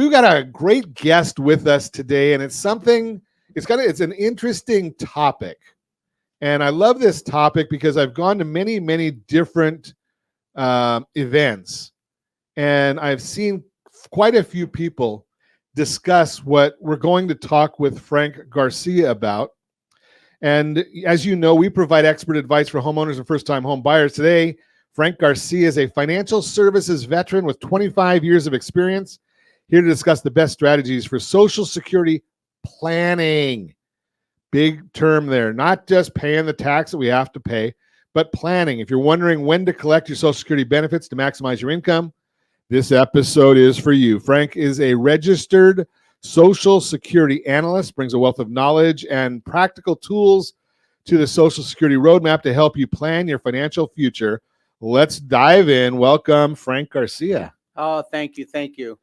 we've got a great guest with us today, and it's an interesting topic. And I love this topic because I've gone to many, many different events, and I've seen quite a few people discuss what we're going to talk with Frank Garcia about. And as you know, we provide expert advice for homeowners and first-time home buyers. Today, Frank Garcia is a financial services veteran with 25 years of experience, here to discuss the best strategies for Social Security planning. Big term there, not just paying the tax that we have to pay, but planning. If you're wondering when to collect your Social Security benefits to maximize your income, this episode is for you. Frank is a registered Social Security analyst, brings a wealth of knowledge and practical tools to the Social Security roadmap to help you plan your financial future. Let's dive in. Welcome, Frank Garcia. Oh, thank you. Thank you.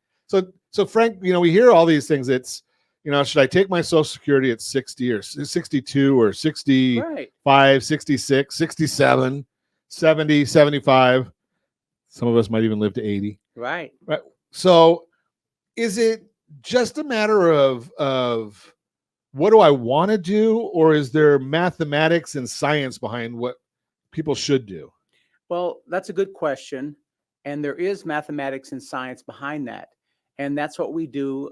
So Frank, we hear all these things. It's, should I take my Social Security at 60 or 62 or 65, right, 66, 67, 70, 75? Some of us might even live to 80. Right. So is it just a matter of what do I want to do, or is there mathematics and science behind what people should do? Well, that's a good question. And there is mathematics and science behind that. And that's what we do,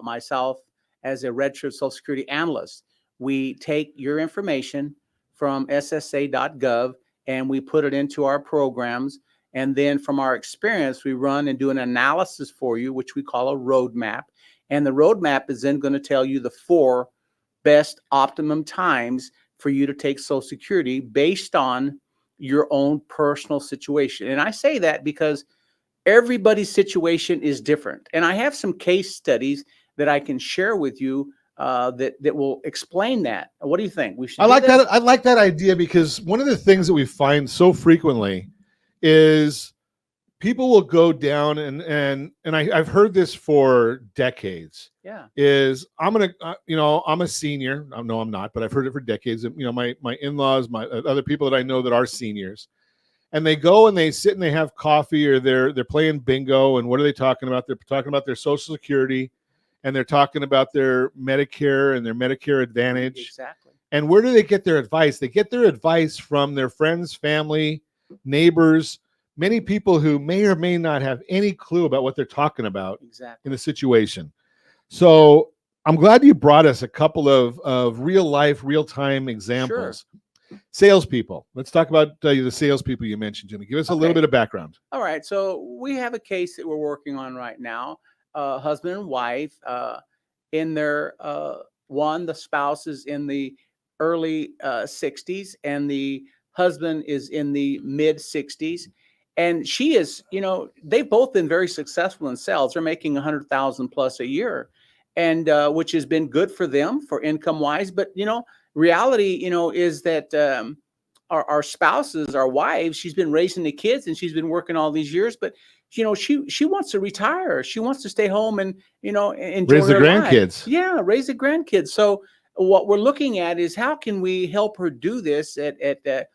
myself, as a registered Social Security analyst. We take your information from ssa.gov and we put it into our programs. And then from our experience, we run and do an analysis for you, which we call a roadmap. And the roadmap is then going to tell you the 4 best optimum times for you to take Social Security based on your own personal situation. And I say that because everybody's situation is different. And I have some case studies that I can share with you that will explain that. What do you think? I like that. I like that idea, because one of the things that we find so frequently is people will go down and I've heard this for decades. Yeah. Is I'm a senior. No, I'm not, but I've heard it for decades. My in-laws, my other people that I know that are seniors, and they go and they sit and they have coffee, or they're playing bingo. And what are they talking about? They're talking about their Social Security, and they're talking about their Medicare and their Medicare Advantage. Exactly. And where do they get their advice? They get their advice from their friends, family, neighbors, many people who may or may not have any clue about what they're talking about in the situation. So I'm glad you brought us a couple of real life, real time examples. Sure. Salespeople. Let's talk about the salespeople you mentioned, Jimmy. Give us a little bit of background. All right. So we have a case that we're working on right now. Husband and wife, in their the spouse is in the early 60s, and the husband is in the mid 60s. And she is, they've both been very successful in sales. They're making 100,000 plus a year, and which has been good for them for income wise. But, reality, is that our spouses, our wives, she's been raising the kids and she's been working all these years, but she wants to retire. She wants to stay home and, enjoy raise the grandkids. Life. Yeah. Raise the grandkids. So what we're looking at is how can we help her do this at the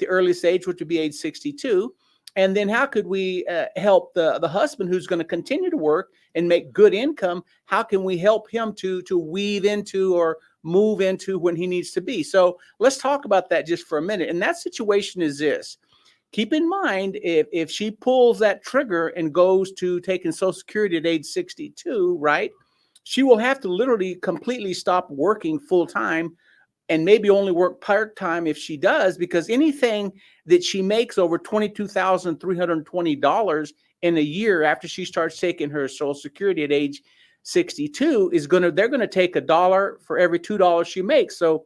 earliest age, which would be age 62. And then how could we help the husband who's going to continue to work and make good income? How can we help him to weave into or move into when he needs to be? So let's talk about that just for a minute. And that situation is this. Keep in mind, if she pulls that trigger and goes to taking Social Security at age 62, right, she will have to literally completely stop working full time and maybe only work part-time if she does, because anything that she makes over $22,320 in a year after she starts taking her Social Security at age 62 they're going to take $1 for every $2 she makes. So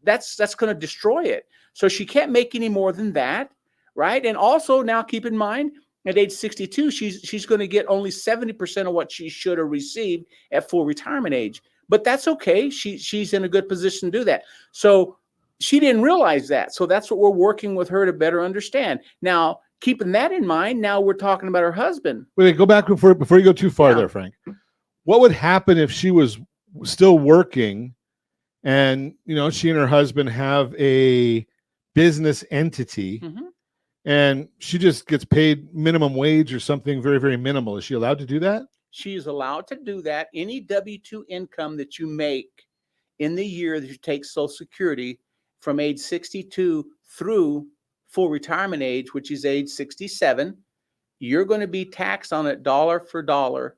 that's going to destroy it. So she can't make any more than that, right? And also now keep in mind, at age 62, she's going to get only 70% of what she should have received at full retirement age. But that's okay. She's in a good position to do that. So she didn't realize that. So that's what we're working with her to better understand. Now, keeping that in mind, now we're talking about her husband. Wait, go back before you go too far there, Frank. What would happen if she was still working and, she and her husband have a business entity, and she just gets paid minimum wage or something very, very minimal? Is she allowed to do that? She is allowed to do that. Any W-2 income that you make in the year that you take Social Security from age 62 through full retirement age, which is age 67, you're going to be taxed on it dollar for dollar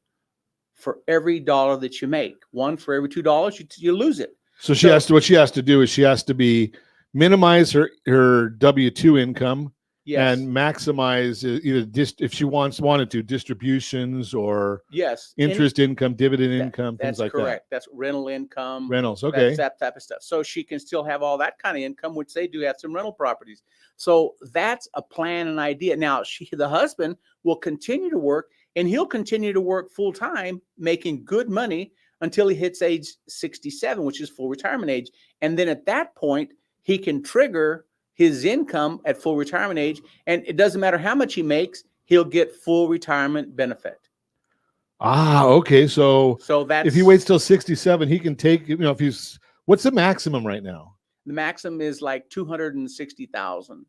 for every dollar that you make. One for every $2, you lose it. So what she has to do is she has to minimize her W-2 income. Yes. And maximize either if she wanted to distributions or yes, interest income, dividend income, things like correct. That's rental income. Rentals, okay. That's that type of stuff. So she can still have all that kind of income, which they do have some rental properties. So that's a plan and idea. Now the husband will continue to work, and he'll continue to work full time, making good money until he hits age 67, which is full retirement age. And then at that point, he can trigger his income at full retirement age, and it doesn't matter how much he makes, he'll get full retirement benefit. Ah, okay. So that's, if he waits till 67, he can take, if what's the maximum right now? The maximum is like 260,000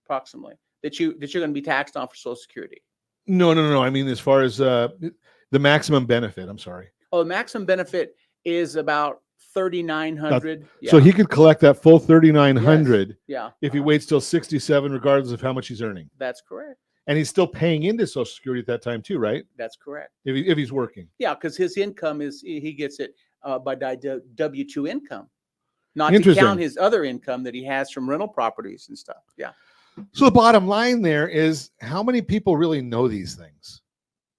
approximately that you're going to be taxed on for Social Security. No. I mean, as far as the maximum benefit, I'm sorry. Oh, the maximum benefit is about 3,900. Yeah. So he could collect that full 3,900. Yes. If he waits till 67, regardless of how much he's earning. That's correct. And he's still paying into Social Security at that time too, right? That's correct. If he's working. Yeah, because his income he gets it by W-2 income, not to count his other income that he has from rental properties and stuff. Yeah. So the bottom line there is, how many people really know these things?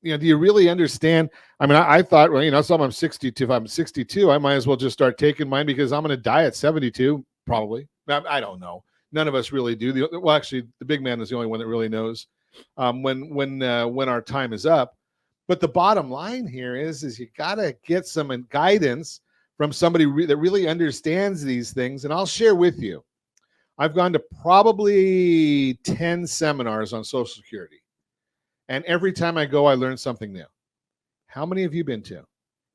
Do you really understand? I mean, I thought, well, so I'm 62. If I'm 62, I might as well just start taking mine because I'm going to die at 72, probably. I don't know. None of us really do. Well, actually, the big man is the only one that really knows when our time is up. But the bottom line here is you got to get some guidance from somebody that really understands these things. And I'll share with you. I've gone to probably 10 seminars on Social Security. And every time I go, I learn something new. How many have you been to?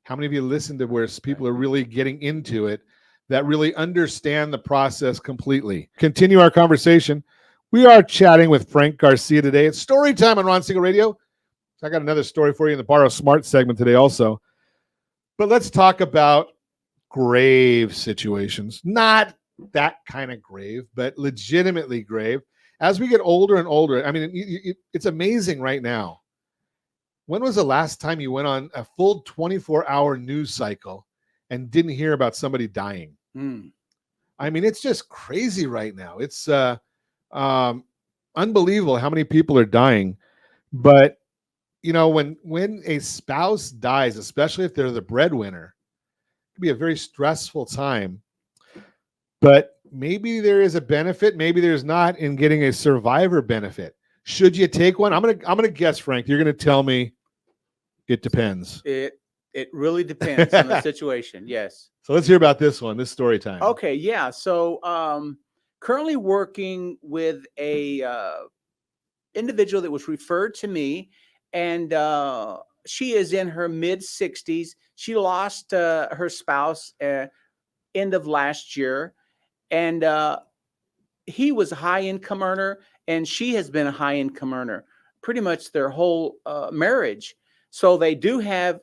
How many of you listened to where people are really getting into it, that really understand the process completely? Continue our conversation. We are chatting with Frank Garcia today. It's story time on Ron Siegel Radio. I got another story for you in the Borrow Smart segment today also. But let's talk about grave situations. Not that kind of grave, but legitimately grave. As we get older and older, I mean, it's amazing right now. When was the last time you went on a full 24-hour news cycle and didn't hear about somebody dying? I mean, it's just crazy right now. It's unbelievable how many people are dying. But, when a spouse dies, especially if they're the breadwinner, it can be a very stressful time. But maybe there is a benefit, maybe there's not, in getting a survivor benefit. Should you take one? I'm gonna guess, Frank. You're gonna tell me it depends. It really depends on the situation. Yes. So let's hear about this one. This story time. Okay. Yeah. So currently working with a individual that was referred to me, and she is in her mid-60s. She lost her spouse end of last year. And he was a high income earner, and she has been a high income earner pretty much their whole marriage. So they do have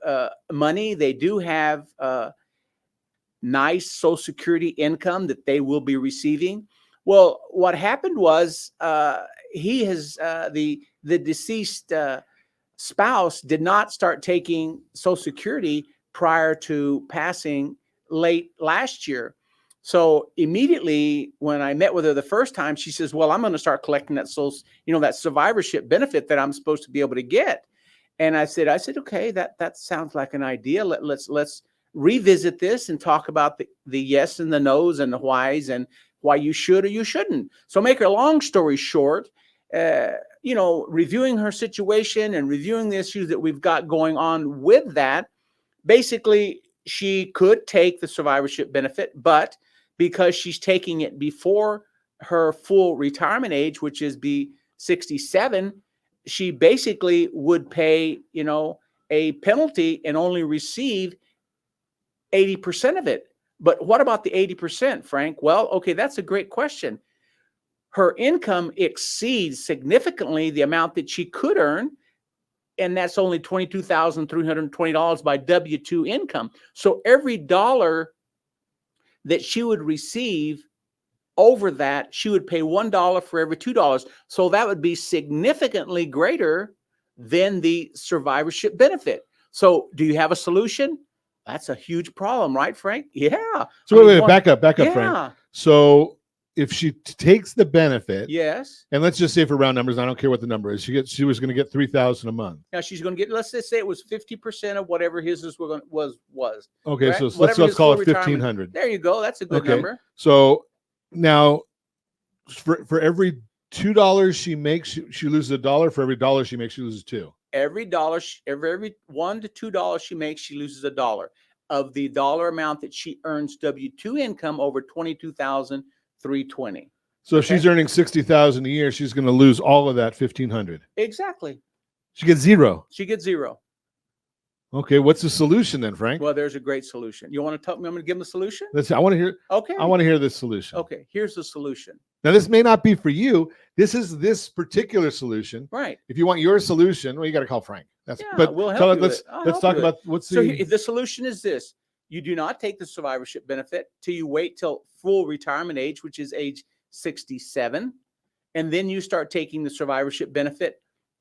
money. They do have nice Social Security income that they will be receiving. Well, what happened was he has the deceased spouse did not start taking Social Security prior to passing late last year. So immediately when I met with her the first time, she says, well, I'm going to start collecting that that survivorship benefit that I'm supposed to be able to get. And I said, okay, that sounds like an idea. Let's revisit this and talk about the yes and the no's and the whys and why you should or you shouldn't. So make a long story short, reviewing her situation and reviewing the issues that we've got going on with that, basically she could take the survivorship benefit, but because she's taking it before her full retirement age, which is be 67, she basically would pay, a penalty and only receive 80% of it. But what about the 80%, Frank? Well, okay, that's a great question. Her income exceeds significantly the amount that she could earn. and that's only $22,320 by W-2 income. So every dollar that she would receive over that, she would pay $1 for every $2. So that would be significantly greater than the survivorship benefit. So do you have a solution? That's a huge problem, right, Frank? Yeah. So wait, back up, Frank. Yeah. So if she takes the benefit, Yes. and let's just say for round numbers, I don't care what the number is. She was going to get $3,000 a month. Now she's going to get. Let's just say it was 50% of whatever his was. Okay, right? so Whatever let's call his it full retirement. 1,500. There you go. That's a good Okay. number. So now, for every $2 she makes, she loses $1. For every dollar she makes, she loses $2. Every dollar, every $1 to $2 she makes, she loses $1 of the dollar amount that she earns W-2 income over $22,320. So if she's earning $60,000 a year, she's going to lose all of that $1,500. Exactly. She gets zero. She gets zero. Okay, what's the solution then, Frank? Well, there's a great solution. You want to tell me? I'm going to give them the solution. I want to hear. Okay. I want to hear this solution. Okay. Here's the solution. Now, this may not be for you. This is this particular solution. Right. If you want your solution, well, you got to call Frank. We'll help you with it. Let's talk about what's So the solution is this: you do not take the survivorship benefit till you wait till full retirement age, which is age 67, and then you start taking the survivorship benefit.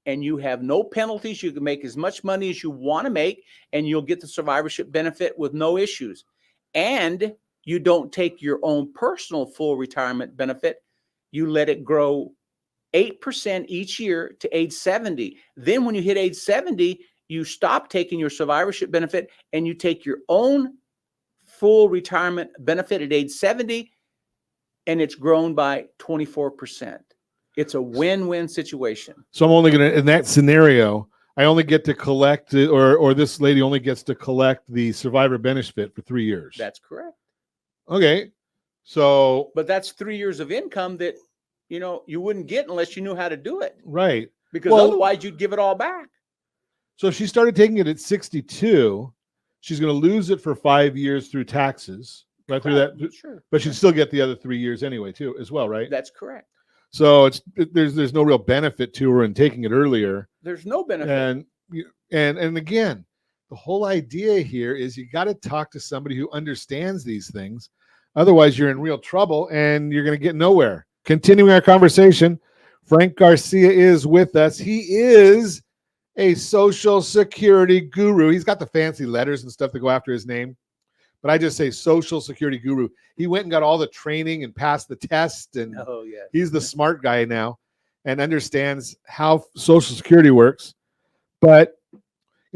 And you have no penalties. You can make as much money as you want to make, and you'll get the survivorship benefit with no issues. And you don't take your own personal full retirement benefit. You let it grow 8% each year to age 70. Then when you hit age 70, you stop taking your survivorship benefit and you take your own full retirement benefit at age 70, and it's grown by 24%. It's a win-win situation. So I'm only going to, in that scenario, I only get to collect, or this lady only gets to collect the survivor benefit for 3 years. That's correct. Okay. So. But that's 3 years of income that, you wouldn't get unless you knew how to do it. Right. Because otherwise you'd give it all back. So if she started taking it at 62, she's going to lose it for 5 years through taxes. Right. Through that. Sure. But she'd still get the other 3 years anyway, too, as well, right? That's correct. So there's no real benefit to her in taking it earlier. There's no benefit. And again, the whole idea here is you got to talk to somebody who understands these things. Otherwise, you're in real trouble and you're going to get nowhere. Continuing our conversation, Frank Garcia is with us. He is a Social Security guru. He's got the fancy letters and stuff that go after his name. But I just say Social Security guru. He went and got all the training and passed the test, and he's the smart guy now and understands how Social Security works. But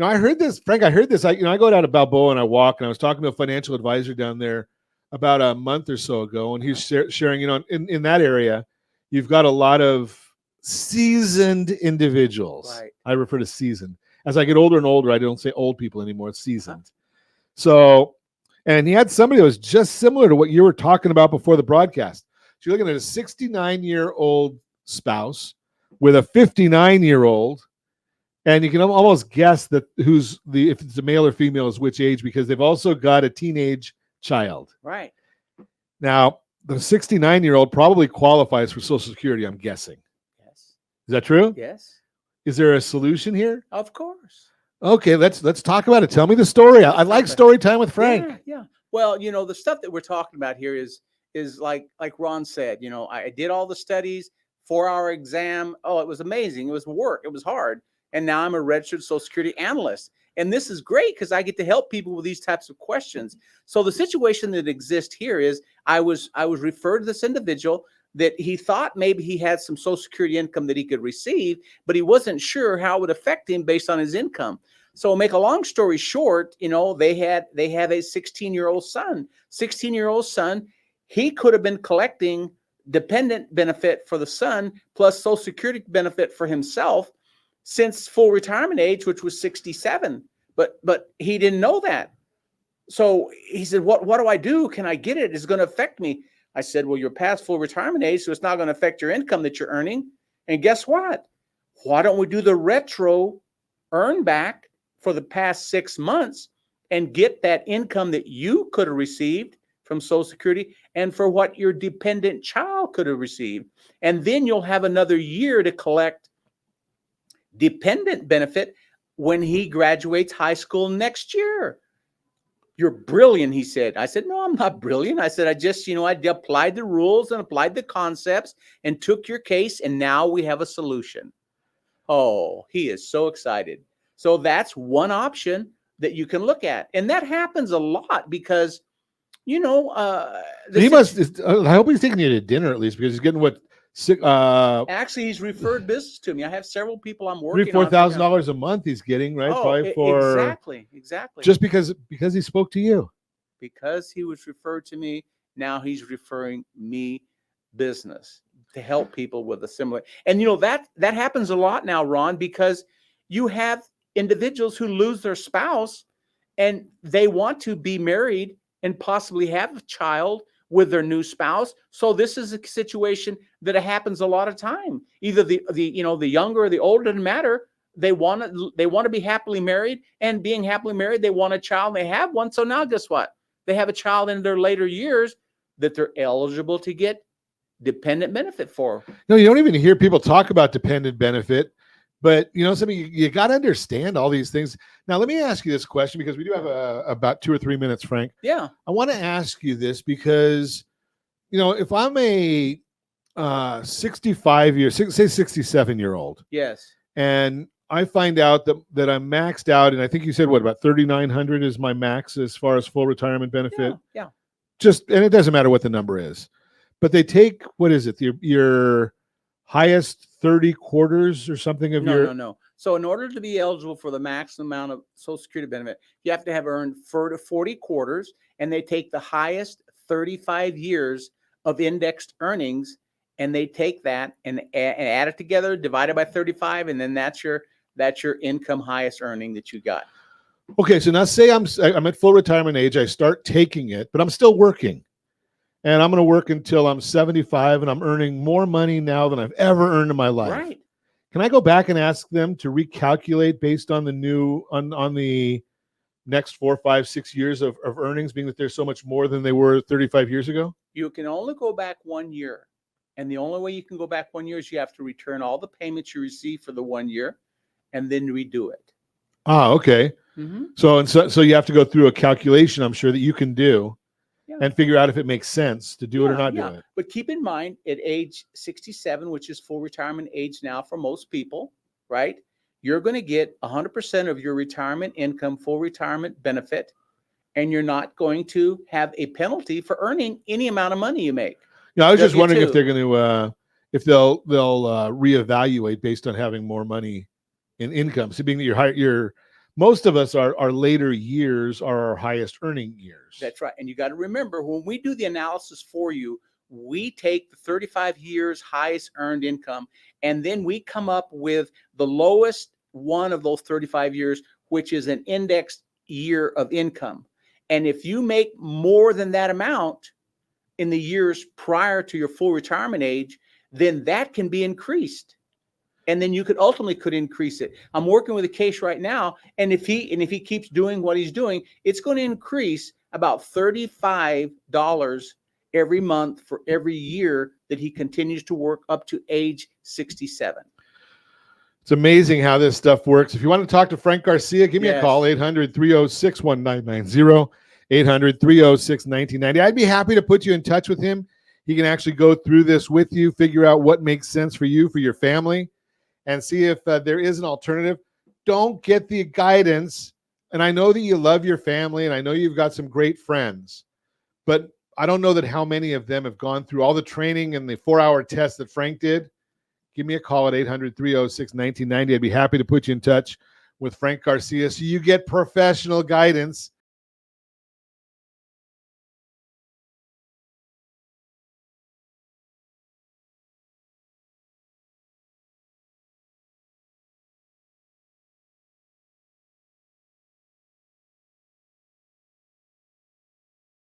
I heard this, Frank. I go down to Balboa and I walk, and I was talking to a financial advisor down there about a month or so ago, and he's sharing. In that area, you've got a lot of seasoned individuals. Right. I refer to seasoned. As I get older and older, I don't say old people anymore. It's seasoned. So. And he had somebody that was just similar to what you were talking about before the broadcast. So you're looking at a 69-year-old spouse with a 59-year-old, and you can almost guess that if it's a male or female is which age, because they've also got a teenage child. Right. Now, the 69-year-old probably qualifies for Social Security, I'm guessing. Yes. Is that true? Yes. Is there a solution here? Of course. Okay, let's talk about it. Tell me the story. I like story time with Frank. Yeah. Well, the stuff that we're talking about here is like Ron said. I did all the studies, 4-hour exam. Oh, it was amazing. It was work. It was hard. And now I'm a registered Social Security analyst. And this is great because I get to help people with these types of questions. So the situation that exists here is I was referred to this individual that he thought maybe he had some Social Security income that he could receive, but he wasn't sure how it would affect him based on his income. So make a long story short, they have a 16-year-old son. 16-year-old son, he could have been collecting dependent benefit for the son plus Social Security benefit for himself since full retirement age, which was 67. But he didn't know that. So he said, what do I do? Can I get it? It's going to affect me. I said, well, you're past full retirement age, so it's not going to affect your income that you're earning. And guess what? Why don't we do the retro earn back for the past 6 months and get that income that you could have received from Social Security and for what your dependent child could have received. And then you'll have another year to collect dependent benefit when he graduates high school next year. You're brilliant, he said. I said, no, I'm not brilliant. I said, I just, I applied the rules and applied the concepts and took your case, and now we have a solution. Oh, he is so excited. So that's one option that you can look at. And that happens a lot because, he must. I hope he's taking you to dinner at least, because he's getting what. Actually, he's referred business to me. I have several people I'm working $3,000-$4,000 a month he's getting, right? Oh, Probably for exactly. Just because he spoke to you. Because he was referred to me, now he's referring me business to help people with a similar. And that happens a lot now, Ron, because you have individuals who lose their spouse and they want to be married and possibly have a child with their new spouse. So this is a situation that happens a lot of time. Either the younger or the older, doesn't matter. They want to be happily married, and being happily married, they want a child. They have one. So now guess what? They have a child in their later years that they're eligible to get dependent benefit for. No, you don't even hear people talk about dependent benefit, but something you got to understand all these things. Now, let me ask you this question, because we do have about 2 or 3 minutes, Frank. Yeah. I want to ask you this because, if I'm a 67-year-old. Yes. And I find out that I'm maxed out, and I think you said about 3,900 is my max as far as full retirement benefit. Yeah. And it doesn't matter what the number is, but they take, what is it, your highest 30 quarters or something of No. So in order to be eligible for the maximum amount of Social Security benefit, you have to have earned 40 quarters, and they take the highest 35 years of indexed earnings, and they take that and add it together, divide it by 35, and then that's your income highest earning that you got. Okay, so now say I'm at full retirement age, I start taking it, but I'm still working. And I'm going to work until I'm 75, and I'm earning more money now than I've ever earned in my life. Right. Can I go back and ask them to recalculate based on the new on the next 4, 5, 6 years of earnings, being that they're so much more than they were 35 years ago? You can only go back 1 year. And the only way you can go back 1 year is you have to return all the payments you received for the 1 year and then redo it. Ah, okay. Mm-hmm. So you have to go through a calculation, I'm sure, that you can do and figure out if it makes sense to do it or not do it. But keep in mind, at age 67, which is full retirement age now for most people, right? You're going to get 100% of your retirement income, full retirement benefit, and you're not going to have a penalty for earning any amount of money you make. Yeah, I was just wondering if they're going to, if they'll reevaluate based on having more money in income. So being that most of us, our later years are our highest earning years. That's right. And you got to remember, when we do the analysis for you, we take the 35 years highest earned income, and then we come up with the lowest one of those 35 years, which is an indexed year of income. And if you make more than that amount in the years prior to your full retirement age, then that can be increased. And then you could increase it. I'm working with a case right now, and if he keeps doing what he's doing, it's going to increase about $35 every month for every year that he continues to work up to age 67. It's amazing how this stuff works. If you want to talk to Frank Garcia, give me a call, 800-306-1990, 800-306-1990. I'd be happy to put you in touch with him. He can actually go through this with you, figure out what makes sense for you, for your family, and see if there is an alternative. Don't get the guidance. And I know that you love your family, and I know you've got some great friends, but I don't know that how many of them have gone through all the training and the 4-hour test that Frank did. Give me a call at 800-306-1990. I'd be happy to put you in touch with Frank Garcia so you get professional guidance